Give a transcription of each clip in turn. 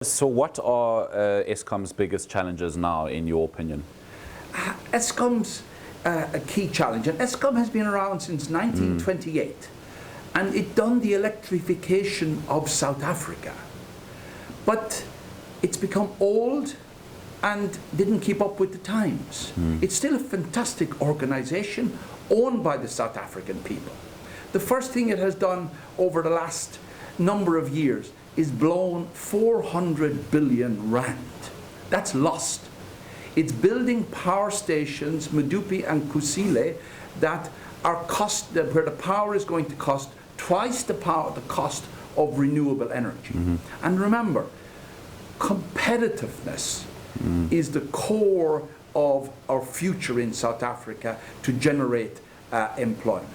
So what are Eskom's biggest challenges now, in your opinion? Eskom's a key challenge, and Eskom has been around since 1928, and it done the electrification of South Africa. But it's become old and didn't keep up with the times. It's still a fantastic organization owned by the South African people. The first thing it has done over the last number of years is blown 400 billion rand. That's lost. It's building power stations, Medupi and Kusile, that are where the power is going to cost twice the cost of renewable energy. And remember, competitiveness is the core of our future in South Africa to generate employment.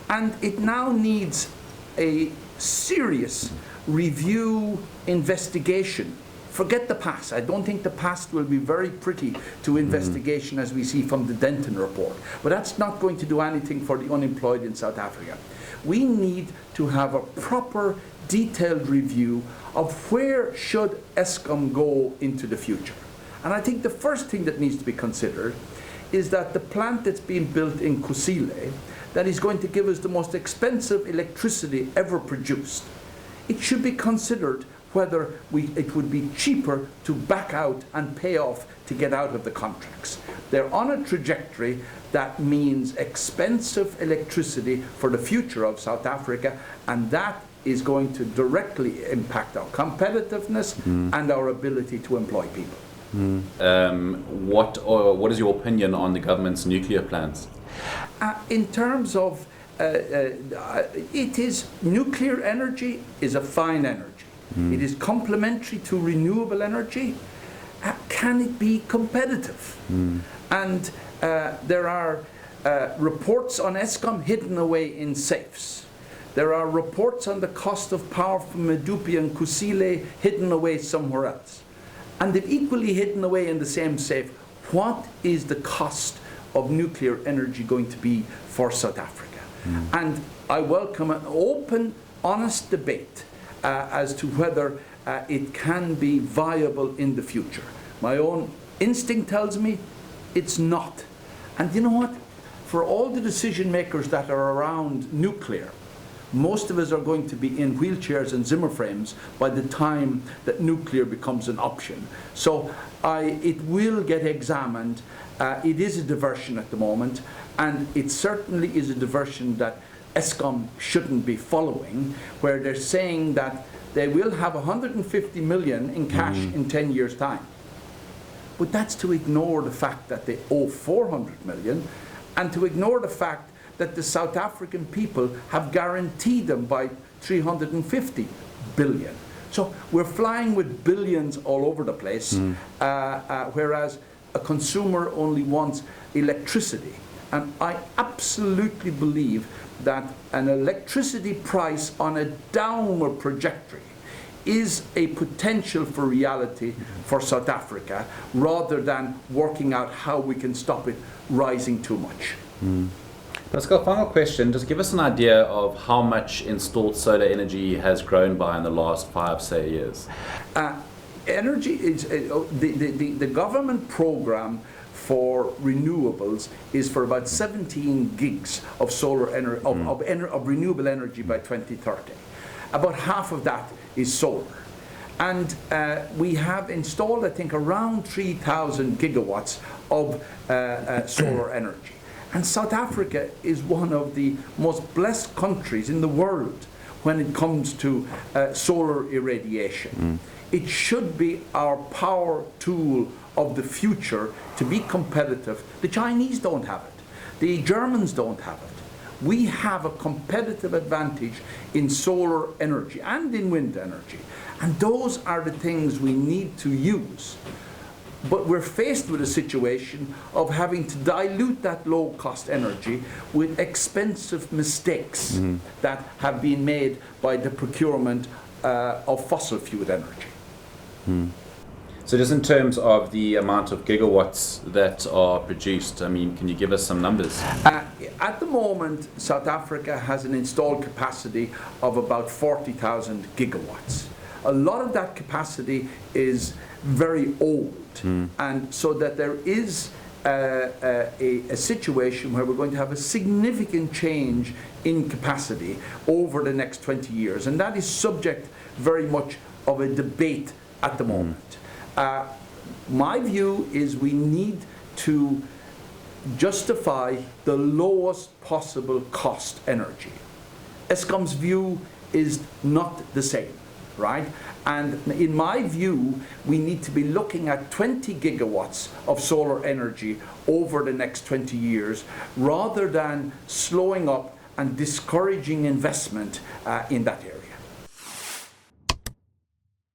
And it now needs a serious review, investigation. Forget the past. I don't think the past will be very pretty to investigation as we see from the Denton report. But that's not going to do anything for the unemployed in South Africa. We need to have a proper, detailed review of where should Eskom go into the future. And I think the first thing that needs to be considered is that the plant that's being built in Kusile, that is going to give us the most expensive electricity ever produced, it should be considered whether it would be cheaper to back out and pay off to get out of the contracts. They're on a trajectory that means expensive electricity for the future of South Africa, and that is going to directly impact our competitiveness and our ability to employ people. What is your opinion on the government's nuclear plans? In terms of nuclear energy is a fine energy. It is complementary to renewable energy. Can it be competitive? And there are reports on Eskom hidden away in safes. There are reports on the cost of power from Medupi and Kusile hidden away somewhere else. And they've equally hidden away in the same safe. What is the cost of nuclear energy going to be for South Africa? And I welcome an open, honest debate as to whether it can be viable in the future. My own instinct tells me it's not. And you know what? For all the decision makers that are around nuclear, most of us are going to be in wheelchairs and Zimmer frames by the time that nuclear becomes an option. So it will get examined. It is a diversion at the moment, and it certainly is a diversion that Eskom shouldn't be following, where they're saying that they will have 150 million in cash in 10 years' time. But that's to ignore the fact that they owe 400 million, and to ignore the fact that the South African people have guaranteed them by 350 billion. So we're flying with billions all over the place, whereas a consumer only wants electricity. And I absolutely believe that an electricity price on a downward trajectory is a potential for reality for South Africa, rather than working out how we can stop it rising too much. Pascal, final question. Just give us an idea of how much installed solar energy has grown by in the last 5, say, years. Energy is the government program for renewables is for about 17 gigs of solar energy of renewable energy by 2030. About half of that is solar, and we have installed, I think, around 3,000 gigawatts of solar energy. And South Africa is one of the most blessed countries in the world when it comes to solar irradiation. It should be our power tool of the future to be competitive. The Chinese don't have it. The Germans don't have it. We have a competitive advantage in solar energy and in wind energy. And those are the things we need to use. But we're faced with a situation of having to dilute that low-cost energy with expensive mistakes that have been made by the procurement of fossil fuel energy. So just in terms of the amount of gigawatts that are produced, I mean, can you give us some numbers? At the moment, South Africa has an installed capacity of about 40,000 gigawatts. A lot of that capacity is very old, and so that there is a situation where we're going to have a significant change in capacity over the next 20 years, and that is subject very much of a debate at the moment. My view is we need to justify the lowest possible cost energy. Eskom's view is not the same, right? And in my view, we need to be looking at 20 gigawatts of solar energy over the next 20 years, rather than slowing up and discouraging investment in that area.